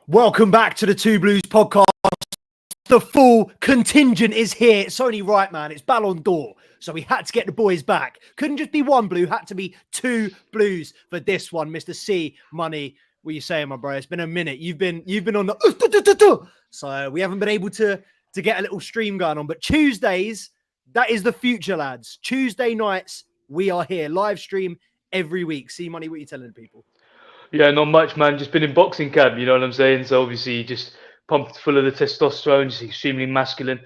Welcome back to the Two Blues podcast. The full contingent is here. It's only right, man. It's Ballon d'Or. So we had to get the boys back. Couldn't just be one blue, had to be two blues for this one. Mr. C Money. What are you saying, my bro? It's been a minute. You've been on the so we haven't been able to get a little stream going on. But Tuesdays, that is the future, lads. Tuesday nights, we are here. Live stream every week. C Money, what are you telling people? Yeah, not much, man. Just been in boxing camp, you know what I'm saying? So obviously just pumped full of the testosterone, just extremely masculine.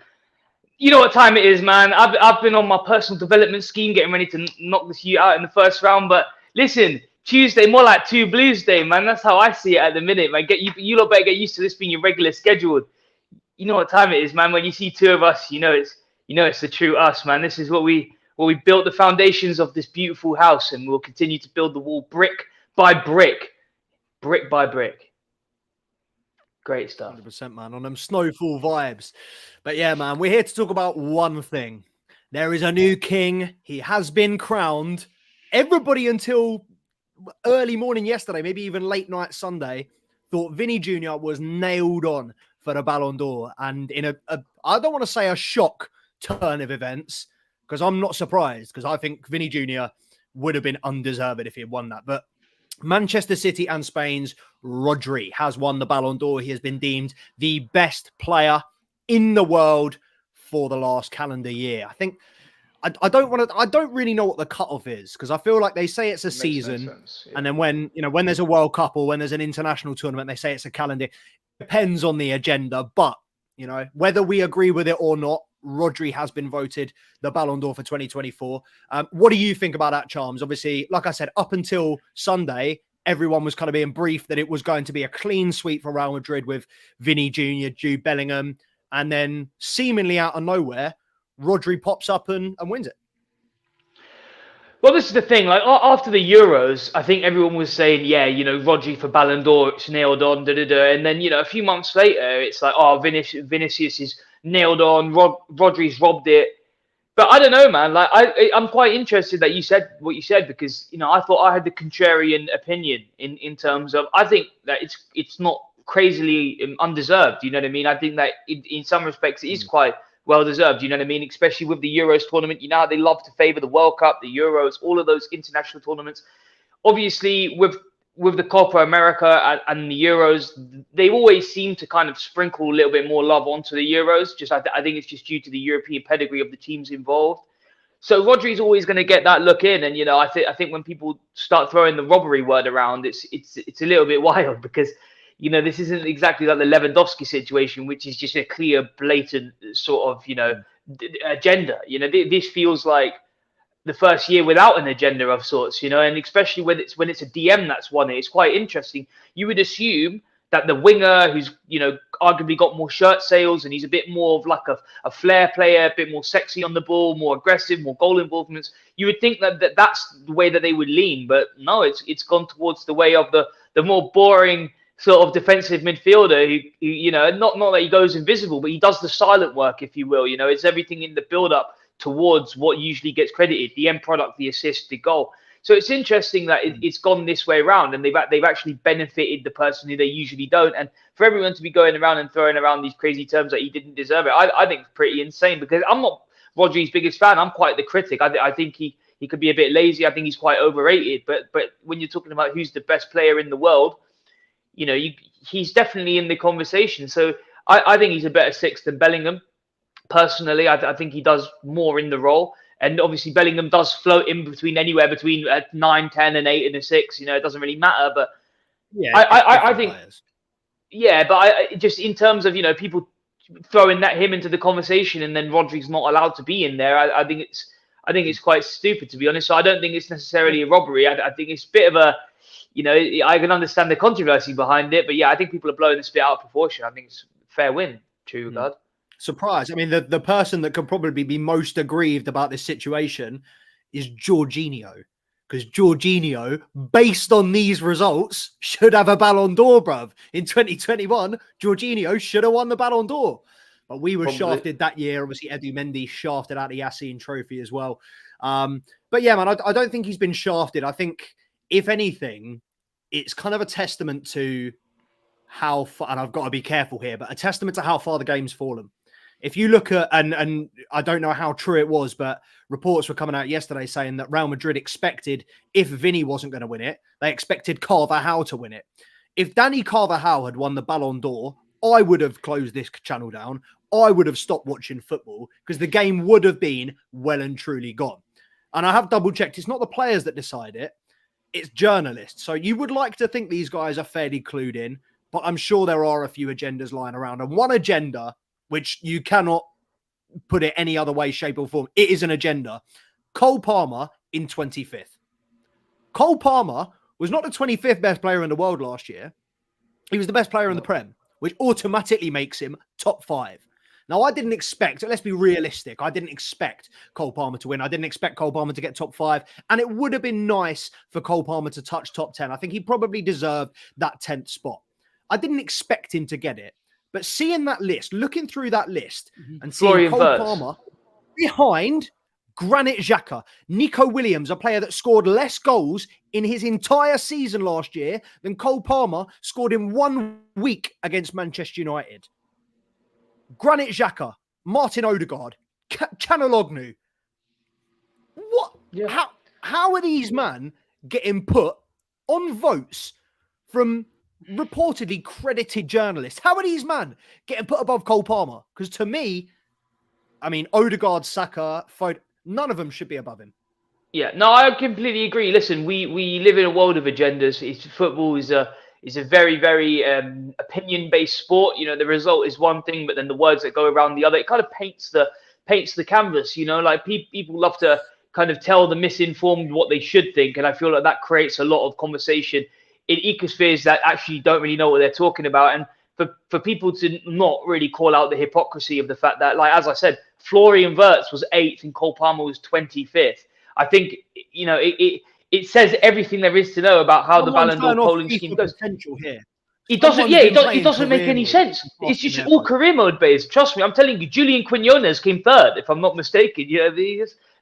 You know what time it is, man. I've been on my personal development scheme, getting ready to knock this year out in the first round. But listen, Tuesday, more like Two Blues Day, man. That's how I see it at the minute, man. You lot better get used to this being your regular schedule. You know what time it is, man. When you see two of us, you know it's the true us, man. This is what we built the foundations of this beautiful house, and we'll continue to build the wall brick by brick. Brick by brick. Great stuff. 100%, man. On them snowfall vibes. But yeah, man, we're here to talk about one thing. There is a new king. He has been crowned. Everybody until early morning yesterday, maybe even late night Sunday, thought Vini Jr. was nailed on for the Ballon d'Or. And in I don't want to say a shock turn of events, because I'm not surprised, because I think Vini Jr. would have been undeserved if he had won that. But Manchester City and Spain's Rodri has won the Ballon d'Or. He has been deemed the best player in the world for the last calendar year. I think I don't really know what the cutoff is, because I feel like they say it's a season, and then when there's a World Cup or when there's an international tournament, they say it's a calendar. It depends on the agenda, but whether we agree with it or not, Rodri has been voted the Ballon d'Or for 2024. What do you think about that, Charms? Obviously, like I said, up until Sunday, everyone was kind of being briefed that it was going to be a clean sweep for Real Madrid with Vini Jr, Jude Bellingham, and then seemingly out of nowhere, Rodri pops up and wins it. Well, this is the thing. Like after the Euros, I think everyone was saying, yeah, Rodri for Ballon d'Or, it's nailed on, and then a few months later, it's like, oh, Vinicius is nailed on, Rodri's robbed it. But I don't know, man. Like I'm quite interested that you said what you said, because I thought I had the contrarian opinion in terms of, I think that it's not crazily undeserved. You know what I mean? I think that in some respects it is quite well deserved. You know what I mean? Especially with the Euros tournament. You know how they love to favour the World Cup, the Euros, all of those international tournaments. Obviously, with the Copa America and the Euros, they always seem to kind of sprinkle a little bit more love onto the Euros. I think it's just due to the European pedigree of the teams involved. So Rodri's always going to get that look in, and I think when people start throwing the robbery word around, it's a little bit wild, because this isn't exactly like the Lewandowski situation, which is just a clear, blatant sort of agenda. This feels like the first year without an agenda of sorts, and especially when it's a DM that's won it. It's quite interesting. You would assume that the winger, who's arguably got more shirt sales, and he's a bit more of like a flair player, a bit more sexy on the ball, more aggressive, more goal involvements, you would think that's the way that they would lean. But no, it's gone towards the way of the more boring sort of defensive midfielder who not that he goes invisible, but he does the silent work, if you will. It's everything in the build-up towards what usually gets credited, the end product, the assist, the goal. So it's interesting that it's gone this way around, and they've actually benefited the person who they usually don't. And for everyone to be going around and throwing around these crazy terms that he didn't deserve it, I think it's pretty insane, because I'm not Rodri's biggest fan. I'm quite the critic. I think he could be a bit lazy. I think he's quite overrated. But when you're talking about who's the best player in the world, he's definitely in the conversation. So I think he's a better six than Bellingham. Personally, I think he does more in the role. And obviously, Bellingham does float in between anywhere between 9, 10, and 8 and a 6. It doesn't really matter. But yeah, I think, yeah, but I just in terms of people throwing him into the conversation, and then Rodri's not allowed to be in there. I think it's quite stupid, to be honest. So I don't think it's necessarily a robbery. I think it's a bit of a, I can understand the controversy behind it, but yeah, I think people are blowing this bit out of proportion. I think it's a fair win, true regard. Surprise. I mean, the person that could probably be most aggrieved about this situation is Jorginho, because Jorginho, based on these results, should have a Ballon d'Or, bruv. In 2021, Jorginho should have won the Ballon d'Or. But we were shafted that year. Obviously, Edu Mendy shafted out the Yassine Trophy as well. But yeah, man, I don't think he's been shafted. I think, if anything, it's kind of a testament to how far, and I've got to be careful here, but a testament to how far the game's fallen. If you look at, and I don't know how true it was, but reports were coming out yesterday saying that Real Madrid expected, if Vini wasn't going to win it, they expected Carvajal to win it. If Danny Carvajal had won the Ballon d'Or, I would have closed this channel down. I would have stopped watching football because the game would have been well and truly gone. And I have double checked. It's not the players that decide it. It's journalists. So you would like to think these guys are fairly clued in, but I'm sure there are a few agendas lying around. And one agenda, which you cannot put it any other way, shape or form, it is an agenda. Cole Palmer in 25th. Cole Palmer was not the 25th best player in the world last year. He was the best player in the Prem, which automatically makes him top 5. Now, I didn't expect, let's be realistic, I didn't expect Cole Palmer to win. I didn't expect Cole Palmer to get top 5. And it would have been nice for Cole Palmer to touch top 10. I think he probably deserved that 10th spot. I didn't expect him to get it. But seeing that list, looking through that list and seeing Cole Palmer behind Granit Xhaka, Nico Williams, a player that scored less goals in his entire season last year than Cole Palmer scored in 1 week against Manchester United. Granit Xhaka, Martin Odegaard, Canaloglu. What? Yeah. How are these men getting put on votes from reportedly credited journalists? How are these men getting put above Cole Palmer? Because to me, I mean, Odegaard, Saka, Foden, none of them should be above him. Yeah, no, I completely agree. Listen, we live in a world of agendas. Football is a very, very opinion-based sport. You know, the result is one thing, but then the words that go around the other. It kind of paints the canvas. You know, like people love to kind of tell the misinformed what they should think, and I feel like that creates a lot of conversation in ecospheres that actually don't really know what they're talking about. And for people to not really call out the hypocrisy of the fact that, like, as I said, Florian Wirtz was 8th and Cole Palmer was 25th. I think, you know, it says everything there is to know about how the Ballon d'Or polling scheme goes. Here. It doesn't, it doesn't make any sense. It's just all career mode based. Trust me, I'm telling you, Julian Quinones came 3rd, if I'm not mistaken. Yeah,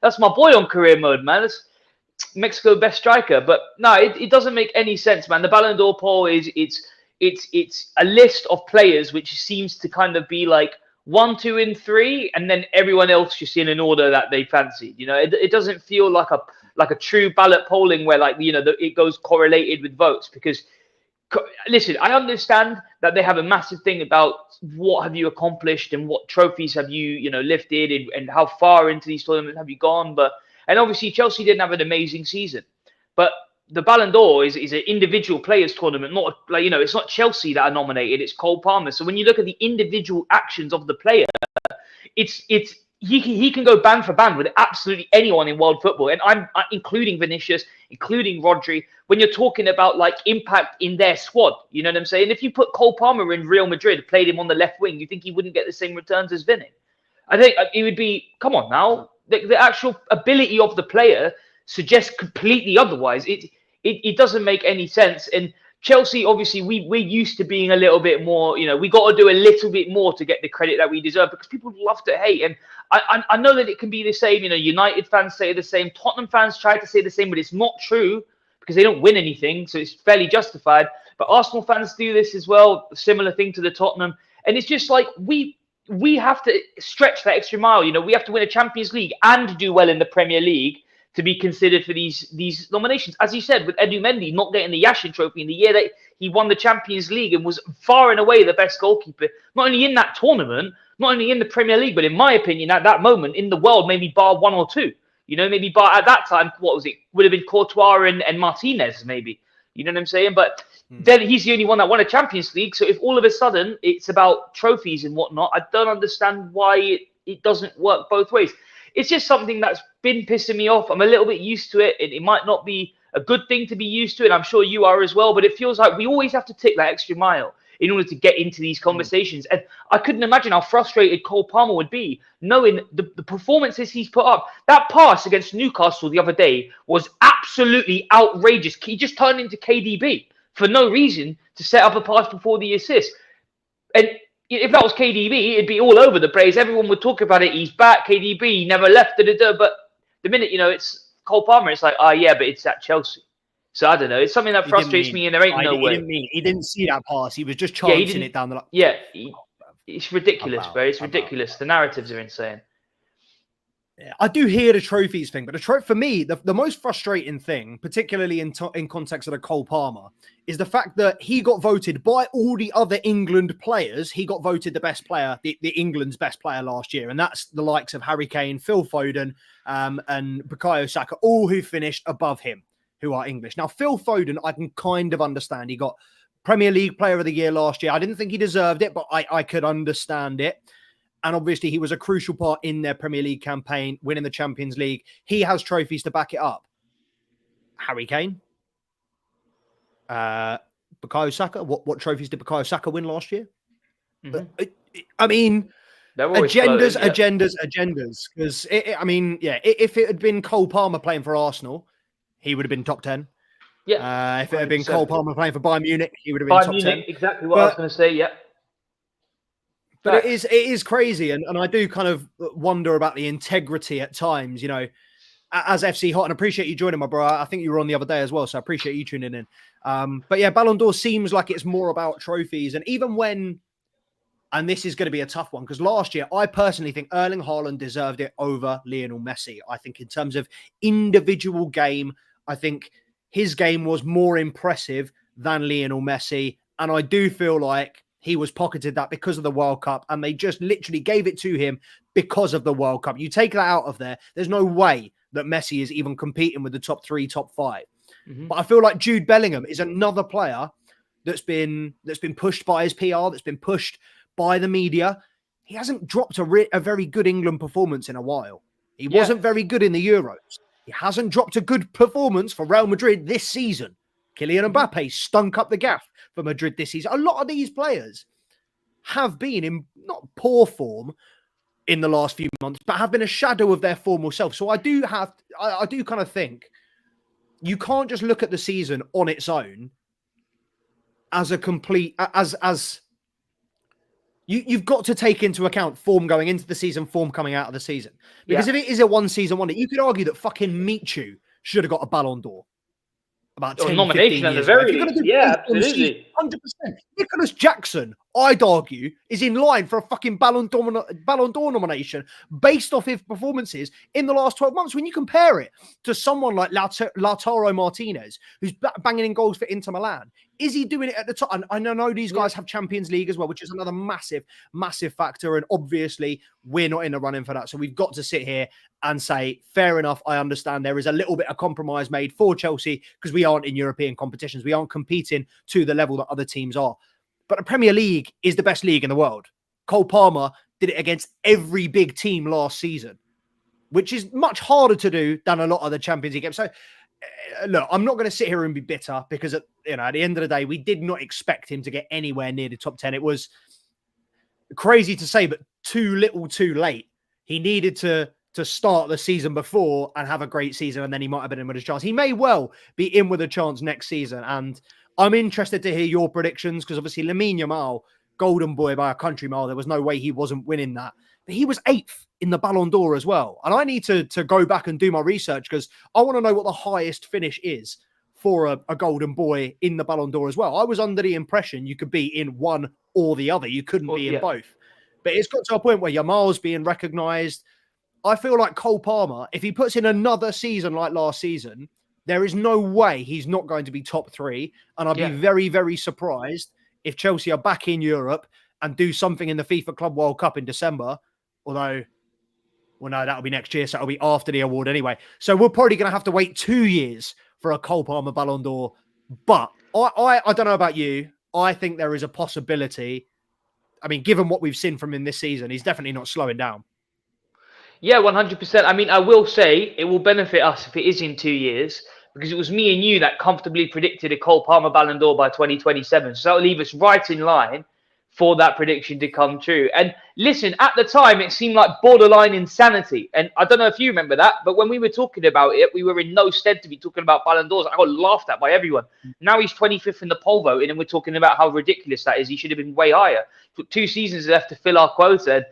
that's my boy on career mode, man. That's Mexico best striker. But no, it doesn't make any sense, man. The Ballon d'Or poll it's a list of players which seems to kind of be like 1, 2, and 3, and then everyone else just in an order that they fancy. You know, it doesn't feel like a true ballot polling where, like, you know, it goes correlated with votes. Because listen, I understand that they have a massive thing about what have you accomplished and what trophies have you lifted and how far into these tournaments have you gone. And obviously Chelsea didn't have an amazing season, but the Ballon d'Or is an individual players tournament, not like, it's not Chelsea that are nominated, it's Cole Palmer. So when you look at the individual actions of the player, he can go band for band with absolutely anyone in world football. And I'm including Vinicius, including Rodri, when you're talking about like impact in their squad, you know what I'm saying? If you put Cole Palmer in Real Madrid, played him on the left wing, you think he wouldn't get the same returns as Vini? I think it would be, come on now, the actual ability of the player suggests completely otherwise. It doesn't make any sense. And Chelsea, obviously, we're used to being a little bit more, we got to do a little bit more to get the credit that we deserve, because people love to hate. And I know that it can be the same, United fans say the same, Tottenham fans try to say the same, but it's not true because they don't win anything, so it's fairly justified. But Arsenal fans do this as well, a similar thing to the Tottenham. And it's just like we have to stretch that extra mile. We have to win a Champions League and do well in the Premier League to be considered for these nominations. As you said, with Edu Mendy not getting the Yashin Trophy in the year that he won the Champions League and was far and away the best goalkeeper, not only in that tournament, not only in the Premier League, but in my opinion, at that moment in the world, maybe bar 1 or 2. Maybe bar at that time, what was it? Would have been Courtois and Martinez, maybe. You know what I'm saying? But then he's the only one that won a Champions League. So if all of a sudden it's about trophies and whatnot, I don't understand why it doesn't work both ways. It's just something that's been pissing me off. I'm a little bit used to it. It might not be a good thing to be used to, and I'm sure you are as well, but it feels like we always have to take that extra mile in order to get into these conversations. And I couldn't imagine how frustrated Cole Palmer would be knowing the performances he's put up. That pass against Newcastle the other day was absolutely outrageous. He just turned into KDB for no reason to set up a pass before the assist. And if that was KDB, it'd be all over the place. Everyone would talk about it. He's back, KDB, he never left. But the minute, it's Cole Palmer, it's like, yeah, but it's at Chelsea. So I don't know. It's something that He didn't frustrates mean me, it. and there ain't no He way. didn't mean it. He didn't see that pass. He was just Yeah, he chancing didn't. it down the line. Yeah, it's ridiculous, bro. It's About. ridiculous. The narratives are insane. Yeah, I do hear the trophies thing, but for me, the most frustrating thing, particularly in context of the Cole Palmer, is the fact that he got voted by all the other England players. He got voted the best player, the England's best player last year, and that's the likes of Harry Kane, Phil Foden, and Bukayo Saka, all who finished above him, who are English. Now, Phil Foden, I can kind of understand. He got Premier League Player of the Year last year. I didn't think he deserved it, but I could understand it. And obviously, he was a crucial part in their Premier League campaign, winning the Champions League. He has trophies to back it up. Harry Kane, Bukayo Saka. What trophies did Bukayo Saka win last year? Mm-hmm. I mean, agendas. Because if it had been Cole Palmer playing for Arsenal, he would have been top 10. Yeah. If it had been Cole Palmer playing for Bayern Munich, he would have been top 10. Exactly what I was going to say. Yeah. But it is crazy, and I do kind of wonder about the integrity at times, you know, as FC Hot, and appreciate you joining, my bro. I think you were on the other day as well, so I appreciate you tuning in. But yeah, Ballon d'Or seems like it's more about trophies, and even when, and this is going to be a tough one, because last year, I personally think Erling Haaland deserved it over Lionel Messi. I think in terms of individual game, I think his game was more impressive than Lionel Messi, and I do feel like he was pocketed that because of the World Cup, and they just literally gave it to him because of the World Cup. You take that out of there, there's no way that Messi is even competing with the top 3, top 5. Mm-hmm. But I feel like Jude Bellingham is another player that's been pushed by his PR, that's been pushed by the media. He hasn't dropped a very good England performance in a while. He wasn't very good in the Euros. He hasn't dropped a good performance for Real Madrid this season. Kylian Mbappe stunk up the gaff for Madrid this season. A lot of these players have been in not poor form in the last few months, but have been a shadow of their former self. So I do kind of think you can't just look at the season on its own as a complete, you've got to take into account form going into the season, form coming out of the season. Because if it is a one-season wonder, you could argue that fucking Michu should have got a Ballon d'Or about 10, nomination 15 at years the very ago. least. Yeah, absolutely. 100%. Nicholas Jackson, I'd argue, is in line for a fucking Ballon d'Or nomination based off his performances in the last 12 months. When you compare it to someone like Lautaro Martinez, who's banging in goals for Inter Milan, is he doing it at the top? And I know these guys have Champions League as well, which is another massive, massive factor. And obviously, we're not in the running for that. So we've got to sit here and say, fair enough, I understand there is a little bit of compromise made for Chelsea because we aren't in European competitions. We aren't competing to the level that other teams are. But the Premier League is the best league in the world. Cole Palmer did it against every big team last season, which is much harder to do than a lot of the Champions League games. So, look, I'm not going to sit here and be bitter because, at the end of the day, we did not expect him to get anywhere near the top 10. It was crazy to say, but too little, too late. He needed to start the season before and have a great season, and then he might have been in with a chance. He may well be in with a chance next season, and I'm interested to hear your predictions because obviously Lamine Yamal, golden boy by a country mile, there was no way he wasn't winning that. But he was 8th in the Ballon d'Or as well. And I need to go back and do my research because I want to know what the highest finish is for a golden boy in the Ballon d'Or as well. I was under the impression you could be in one or the other. You couldn't be in both. But it's got to a point where Yamal's being recognised. I feel like Cole Palmer, if he puts in another season like last season, there is no way he's not going to be top 3. And I'd be very, very surprised if Chelsea are back in Europe and do something in the FIFA Club World Cup in December. Although, well, no, that'll be next year. So it'll be after the award anyway. So we're probably going to have to wait 2 years for a Cole Palmer Ballon d'Or. But I don't know about you. I think there is a possibility. I mean, given what we've seen from him this season, he's definitely not slowing down. Yeah, 100%. I mean, I will say it will benefit us if it is in 2 years because it was me and you that comfortably predicted a Cole Palmer Ballon d'Or by 2027. So that will leave us right in line for that prediction to come true. And listen, at the time, it seemed like borderline insanity. And I don't know if you remember that, but when we were talking about it, we were in no stead to be talking about Ballon d'Ors. I got laughed at by everyone. Now he's 25th in the poll voting, and we're talking about how ridiculous that is. He should have been way higher. 2 seasons left to fill our quota. And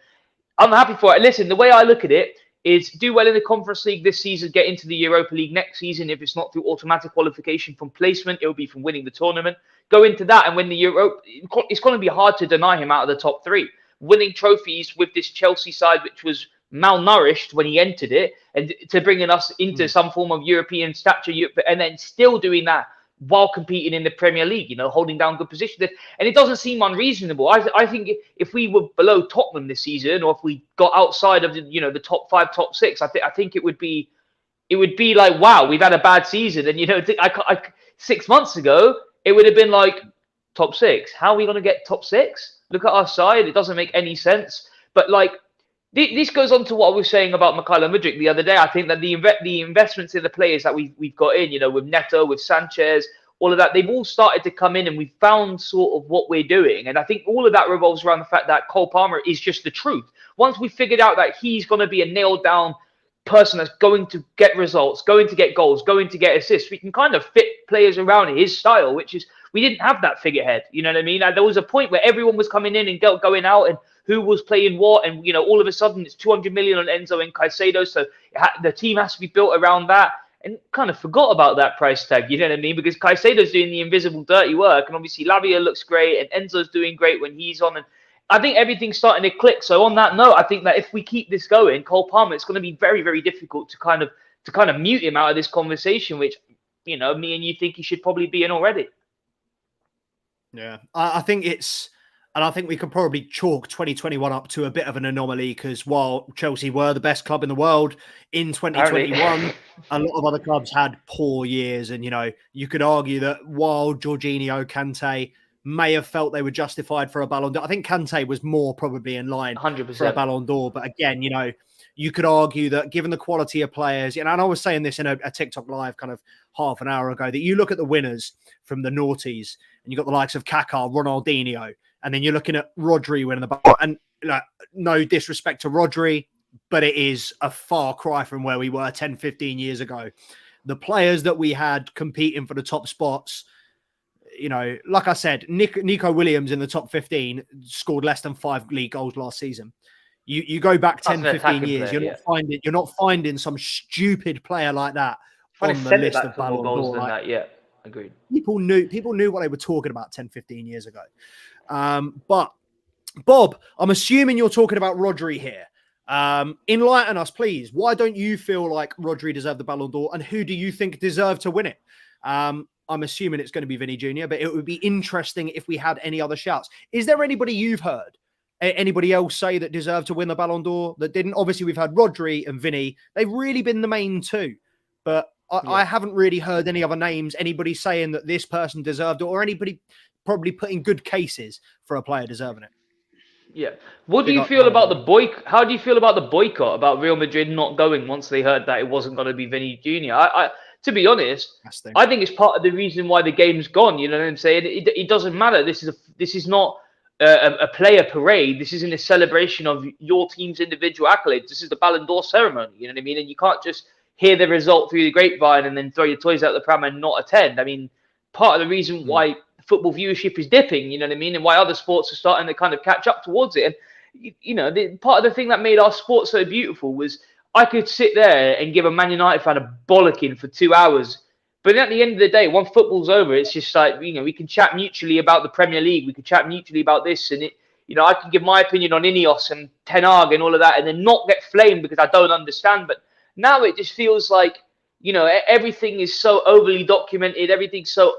I'm happy for it. Listen, the way I look at it, is do well in the Conference League this season, get into the Europa League next season. If it's not through automatic qualification from placement, it'll be from winning the tournament. Go into that and win the Europa. It's going to be hard to deny him out of the top three. Winning trophies with this Chelsea side, which was malnourished when he entered it, and to bringing us into some form of European stature, and then still doing that while competing in the Premier League, holding down good positions. And it doesn't seem unreasonable. I think if we were below Tottenham this season, or if we got outside of the top 5, top 6, I think it would be like, wow, we've had a bad season. And 6 months ago, it would have been like top 6. How are we going to get top 6? Look at our side. It doesn't make any sense. But like, this goes on to what I was saying about Mykhailo Mudryk the other day. I think that the investments in the players that we've got in, with Neto, with Sanchez, all of that, they've all started to come in, and we've found sort of what we're doing. And I think all of that revolves around the fact that Cole Palmer is just the truth. Once we figured out that he's going to be a nailed down person that's going to get results, going to get goals, going to get assists, we can kind of fit players around his style, which is, we didn't have that figurehead. You know what I mean? There was a point where everyone was coming in and going out, and who was playing what, and all of a sudden it's 200 million on Enzo and Caicedo, so the team has to be built around that, and kind of forgot about that price tag. You know what I mean? Because Caicedo's doing the invisible dirty work, and obviously Lavia looks great, and Enzo's doing great when he's on, and I think everything's starting to click. So on that note, I think that if we keep this going, Cole Palmer, it's going to be very, very difficult to kind of mute him out of this conversation, which me and you think he should probably be in already. Yeah, I think and I think we could probably chalk 2021 up to a bit of an anomaly, because while Chelsea were the best club in the world in 2021, a lot of other clubs had poor years. And, you could argue that while Jorginho, Kante may have felt they were justified for a Ballon d'Or, I think Kante was more probably in line 100%. for a Ballon d'Or. But again, you could argue that given the quality of players, and I was saying this in a TikTok live kind of half an hour ago, that you look at the winners from the noughties, and you've got the likes of Kaká, Ronaldinho, and then you're looking at Rodri winning the Ballon. And no disrespect to Rodri, but it is a far cry from where we were 10, 15 years ago. The players that we had competing for the top spots, like I said, Nico Williams in the top 15 scored less than 5 league goals last season. You go back 10, 15 years, you're not finding some stupid player like that on the list of Ballon d'Or. Yeah, agreed. People knew what they were talking about 10, 15 years ago. But Bob, I'm assuming you're talking about Rodri here. Enlighten us, please. Why don't you feel like Rodri deserved the Ballon d'Or, and who do you think deserved to win it? I'm assuming it's going to be Vini Jr., but it would be interesting if we had any other shouts. Is there anybody you've heard? Anybody else say that deserved to win the Ballon d'Or that didn't? Obviously, we've had Rodri and Vini. They've really been the main two. But I haven't really heard any other names, anybody saying that this person deserved it, or anybody probably putting good cases for a player deserving it. Yeah. What do you feel about the boycott? How do you feel about the boycott, about Real Madrid not going once they heard that it wasn't going to be Vini Jr.? To be honest, I think it's part of the reason why the game's gone. You know what I'm saying? It doesn't matter. This is not a player parade. This isn't a celebration of your team's individual accolades. This is the Ballon d'Or ceremony. You know what I mean? And you can't just hear the result through the grapevine and then throw your toys out the pram and not attend. I mean, part of the reason why football viewership is dipping, you know what I mean, and why other sports are starting to kind of catch up towards it. And part of the thing that made our sport so beautiful was I could sit there and give a Man United fan a bollocking for 2 hours, but at the end of the day, once football's over, it's just like, we can chat mutually about the Premier League, we can chat mutually about this, and I can give my opinion on Ineos and Ten Hag and all of that, and then not get flamed because I don't understand. But now it just feels like, everything is so overly documented, everything's so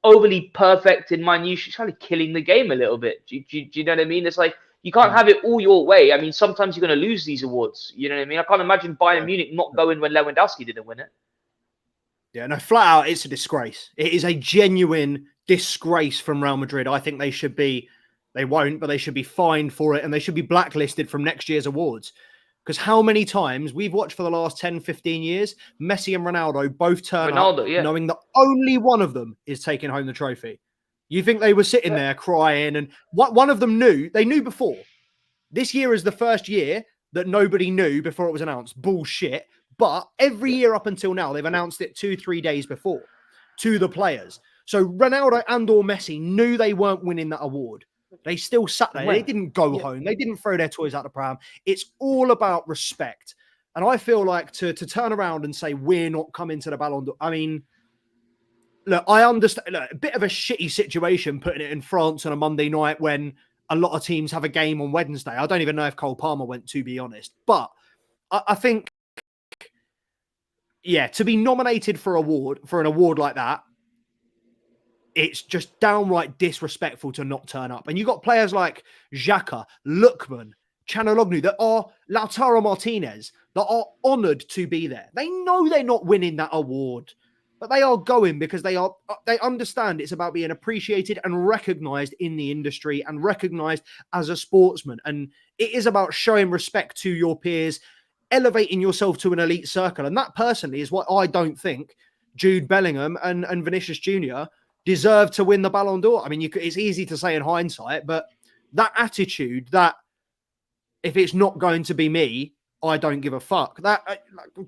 overly perfect and minutiae. It's kind of killing the game a little bit. Do you know what I mean? It's like, you can't have it all your way. I mean, sometimes you're going to lose these awards. You know what I mean? I can't imagine Bayern Munich not going when Lewandowski didn't win it. Yeah, no, flat out, it's a disgrace. It is a genuine disgrace from Real Madrid. I think they should be, they won't, but they should be fined for it, and they should be blacklisted from next year's awards. Because how many times we've watched for the last 10, 15 years, Messi and Ronaldo both turn up knowing that only one of them is taking home the trophy. You think they were sitting there crying, and one of them they knew before. This year is the first year that nobody knew before it was announced. Bullshit. But every year up until now, they've announced it 2-3 days before to the players. So Ronaldo and or Messi knew they weren't winning that award. They still sat there. They didn't go home. They didn't throw their toys out the pram. It's all about respect. And I feel like to turn around and say we're not coming to the Ballon d'Or. I mean, look, I understand. Look, a bit of a shitty situation putting it in France on a Monday night when a lot of teams have a game on Wednesday. I don't even know if Cole Palmer went, to be honest. But I think, yeah, to be nominated for an award like that, it's just downright disrespectful to not turn up. And you got players like Xhaka, Lookman, Chanaloglu, that are Lautaro Martinez, that are honoured to be there. They know they're not winning that award, but they are going because they understand it's about being appreciated and recognised in the industry and recognised as a sportsman. And it is about showing respect to your peers, elevating yourself to an elite circle. And that personally is what I don't think Jude Bellingham and Vinicius Jr. deserve to win the Ballon d'Or. I mean, it's easy to say in hindsight, but that attitude that if it's not going to be me, I don't give a fuck.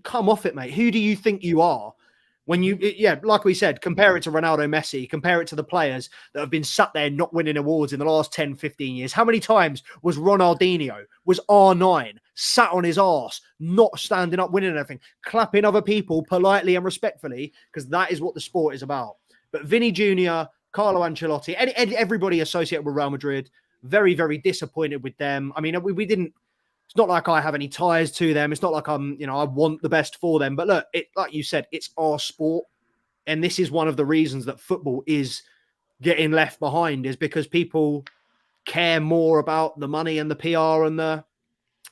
Come off it, mate. Who do you think you are? When like we said, compare it to Ronaldo, Messi, compare it to the players that have been sat there not winning awards in the last 10, 15 years. How many times was Ronaldinho, was R9, sat on his arse, not standing up, winning anything, clapping other people politely and respectfully, because that is what the sport is about. But Vini Jr., Carlo Ancelotti, everybody associated with Real Madrid, very, very disappointed with them. I mean, we didn't. It's not like I have any ties to them. It's not like I want the best for them. But look, like you said, it's our sport. And this is one of the reasons that football is getting left behind, is because people care more about the money and the PR and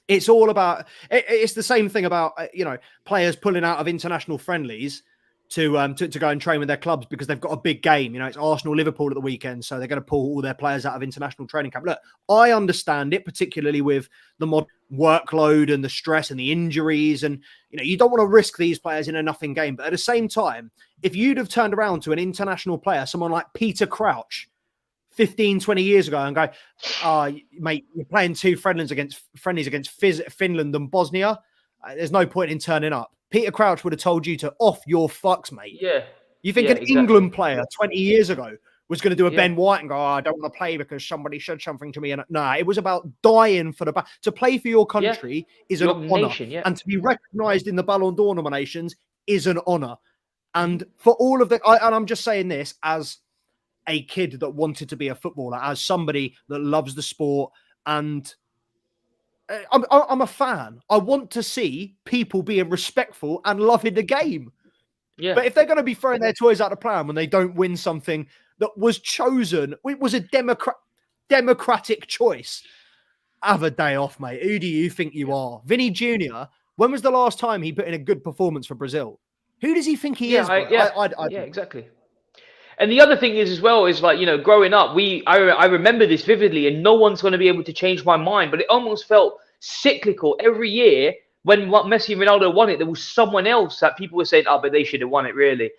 it's all about, it's the same thing about, players pulling out of international friendlies to go and train with their clubs because they've got a big game. It's Arsenal, Liverpool at the weekend, so they're going to pull all their players out of international training camp. Look, I understand it, particularly with the modern workload and the stress and the injuries, and you don't want to risk these players in a nothing game. But at the same time, if you'd have turned around to an international player, someone like Peter Crouch, 15, 20 years ago, and go, mate, you're playing two friendlies against Finland and Bosnia. There's no point in turning up. Peter Crouch would have told you to off your fucks, mate. Yeah. You think an England player 20 years ago was going to do a Ben White and go, I don't want to play because somebody said something to me. And it was about dying for to play for your country is an honour. And to be recognised in the Ballon d'Or nominations is an honour. And for all of and I'm just saying this as a kid that wanted to be a footballer, as somebody that loves the sport, and I'm a fan. I want to see people being respectful and loving the game. Yeah. But if they're going to be throwing their toys out the pram when they don't win something that was chosen, it was a democratic choice, have a day off, mate. Who do you think you are? Vini Jr., when was the last time he put in a good performance for Brazil? Who does he think he is? Exactly. And the other thing is as well is like, growing up, I remember this vividly, and no one's going to be able to change my mind, but it almost felt cyclical every year. When Messi and Ronaldo won it, there was someone else that people were saying, but they should have won it, really.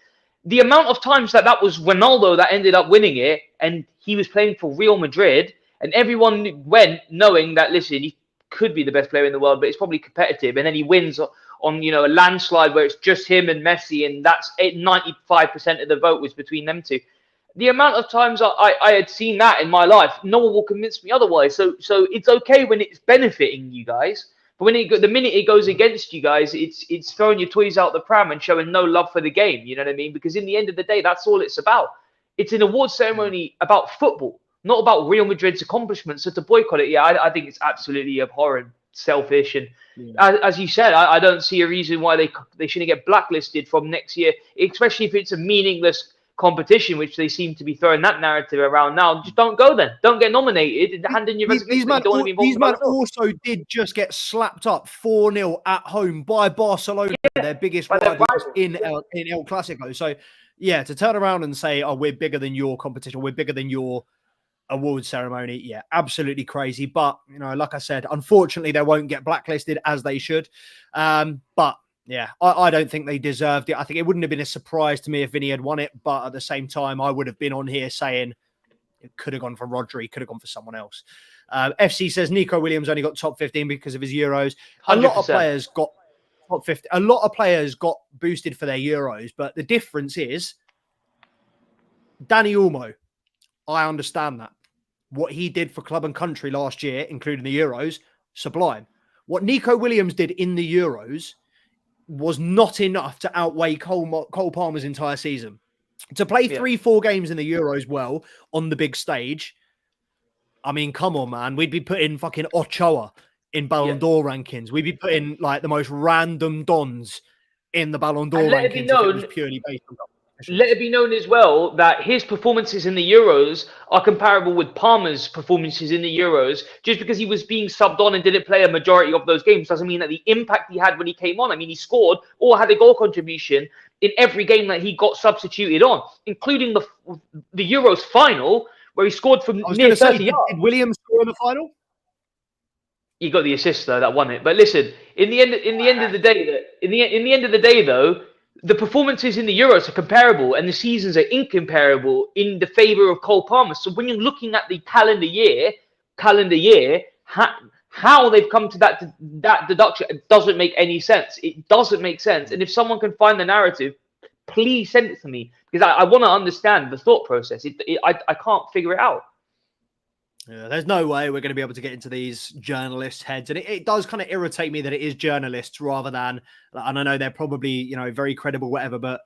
The amount of times that was Ronaldo that ended up winning it, and he was playing for Real Madrid, and everyone went knowing that, listen, he could be the best player in the world, but it's probably competitive, and then he wins on a landslide where it's just him and Messi, and that's 95% of the vote was between them two. The amount of times I had seen that in my life, no one will convince me otherwise. So it's okay when it's benefiting you guys, but when the minute it goes against you guys, it's throwing your toys out the pram and showing no love for the game. You know what I mean? Because in the end of the day, that's all it's about. It's an award ceremony about football, not about Real Madrid's accomplishments. So to boycott it, I think it's absolutely abhorrent, selfish, and as you said, I don't see a reason why they shouldn't get blacklisted from next year, especially if it's a meaningless competition, which they seem to be throwing that narrative around now. Just don't go then. Don't get nominated. Hand in your resignation. These men also did just get slapped up 4-0 at home by Barcelona, their biggest rivals in El Clasico. So, to turn around and say, we're bigger than your competition, we're bigger than your award ceremony, absolutely crazy. But like I said, unfortunately they won't get blacklisted as they should. But I don't think they deserved it. I think it wouldn't have been a surprise to me if Vinny had won it, but at the same time I would have been on here saying it could have gone for Rodri, could have gone for someone else. FC says Nico Williams only got top 15 because of his Euros. 100%. A lot of players got top 50. A lot of players got boosted for their Euros, but the difference is Dani Olmo. I understand that. What he did for club and country last year, including the Euros, sublime. what Nico Williams did in the Euros was not enough to outweigh Cole Palmer's entire season. To play 3-4 games in the Euros well on the big stage, I mean, come on, man. We'd be putting fucking Ochoa in Ballon d'Or rankings. We'd be putting like the most random dons in the Ballon d'Or rankings if it was purely based on let it be known as well that his performances in the Euros are comparable with Palmer's performances in the Euros. Just because he was being subbed on and didn't play a majority of those games doesn't mean that the impact he had when he came on. I mean, he scored or had a goal contribution in every game that he got substituted on, including the Euros final, where he scored from near 30 yards. Did Williams score in the final? He got the assist though that won it. But listen, in the end of the day, though, the performances in the Euros are comparable and the seasons are incomparable in the favour of Cole Palmer. So when you're looking at the calendar year, how they've come to that deduction, it doesn't make any sense. It doesn't make sense. And if someone can find the narrative, please send it to me, because I want to understand the thought process. I can't figure it out. Yeah, there's no way we're going to be able to get into these journalists' heads. And it does kind of irritate me that it is journalists rather than, and I know they're probably, very credible, whatever, but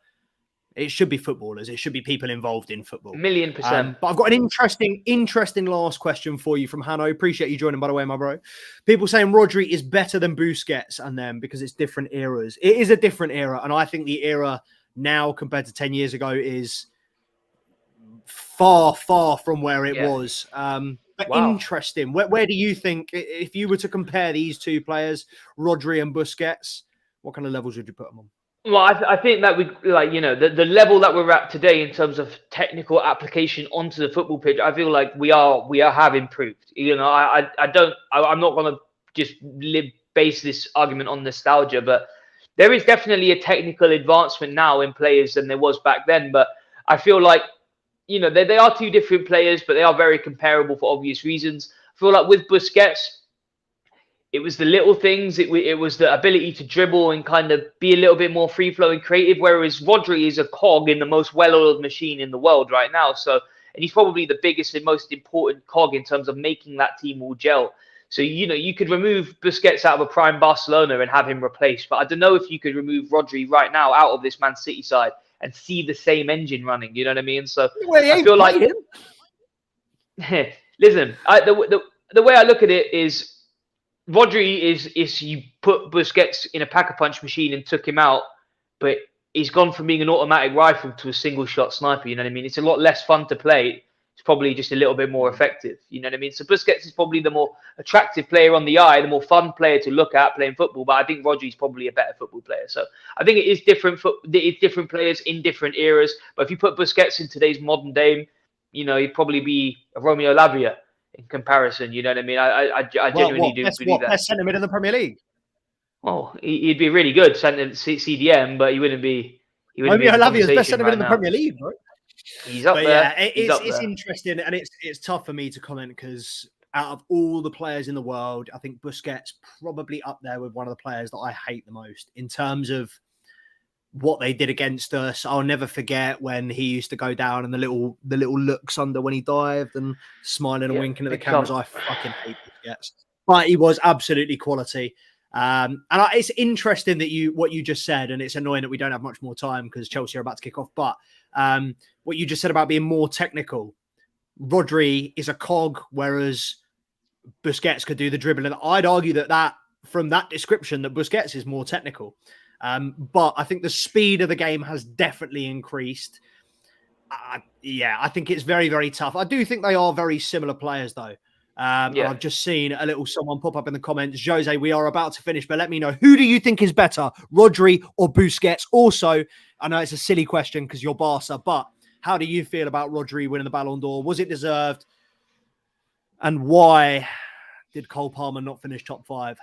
it should be footballers. It should be people involved in football. 1,000,000%. But I've got an interesting last question for you from Hanno. Appreciate you joining, by the way, my bro. People saying Rodri is better than Busquets and them because it's different eras. It is a different era. And I think the era now compared to 10 years ago is far, far from where it was. But interesting. Where do you think, if you were to compare these two players, Rodri and Busquets, what kind of levels would you put them on? Well, I think that we the level that we're at today in terms of technical application onto the football pitch. I feel like we have improved. I'm not going to just base this argument on nostalgia, but there is definitely a technical advancement now in players than there was back then. But I feel like, they are two different players, but they are very comparable for obvious reasons. I feel like with Busquets, it was the little things. It was the ability to dribble and kind of be a little bit more free-flowing, creative, whereas Rodri is a cog in the most well-oiled machine in the world right now. And he's probably the biggest and most important cog in terms of making that team all gel. So, you could remove Busquets out of a prime Barcelona and have him replaced. But I don't know if you could remove Rodri right now out of this Man City side and see the same engine running. You know what I mean? So I feel like listen, the way I look at it is Rodri is you put Busquets in a pack-a-punch machine and took him out, but he's gone from being an automatic rifle to a single-shot sniper. You know what I mean? It's a lot less fun to play. It's probably just a little bit more effective. You know what I mean? So Busquets is probably the more attractive player on the eye, the more fun player to look at playing football. But I think Rodri is probably a better football player. So I think it is different. It's different players in different eras. But if you put Busquets in today's modern day, he'd probably be a Romeo Lavia in comparison. You know what I mean? I genuinely do believe that. Best centre mid in the Premier League. Well, he'd be really good CDM, but he wouldn't be. Romeo Lavia is best centre mid in the Premier League, right? He's up there. Yeah, it's interesting, and it's tough for me to comment because out of all the players in the world, I think Busquets probably up there with one of the players that I hate the most in terms of what they did against us. I'll never forget when he used to go down and the little looks under when he dived and smiling and winking at the cameras. I fucking hate Busquets, but he was absolutely quality. It's interesting that what you just said, and it's annoying that we don't have much more time because Chelsea are about to kick off. But what you just said about being more technical, Rodri is a cog, whereas Busquets could do the dribbling. I'd argue that from that description, that Busquets is more technical. But I think the speed of the game has definitely increased. I think it's very, very tough. I do think they are very similar players, though. I've just seen someone pop up in the comments. Jose, we are about to finish, but let me know, who do you think is better, Rodri or Busquets? Also, I know it's a silly question because you're Barca, but how do you feel about Rodri winning the Ballon d'Or? Was it deserved? And why did Cole Palmer not finish top 5?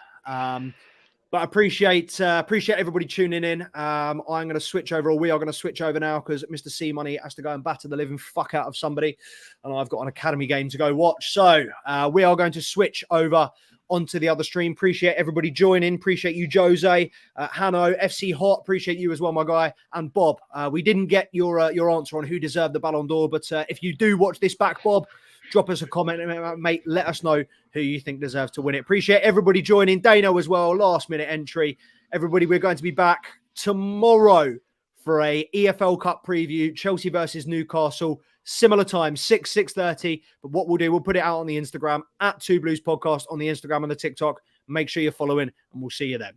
But I appreciate everybody tuning in. I'm going to switch over, or we are going to switch over now because Mr. C Money has to go and batter the living fuck out of somebody. And I've got an academy game to go watch. So we are going to switch over onto the other stream. Appreciate everybody joining. Appreciate you, Jose, Hanno, FC Hot. Appreciate you as well, my guy. And Bob, we didn't get your answer on who deserved the Ballon d'Or. But if you do watch this back, Bob, Drop us a comment, mate. Let us know who you think deserves to win it. Appreciate everybody joining. Dano as well, last minute entry. Everybody, we're going to be back tomorrow for a EFL Cup preview, Chelsea versus Newcastle. Similar time, 6:30. But what we'll do, we'll put it out on the Instagram, at Two Blues Podcast on the Instagram and the TikTok. Make sure you're following, and we'll see you then.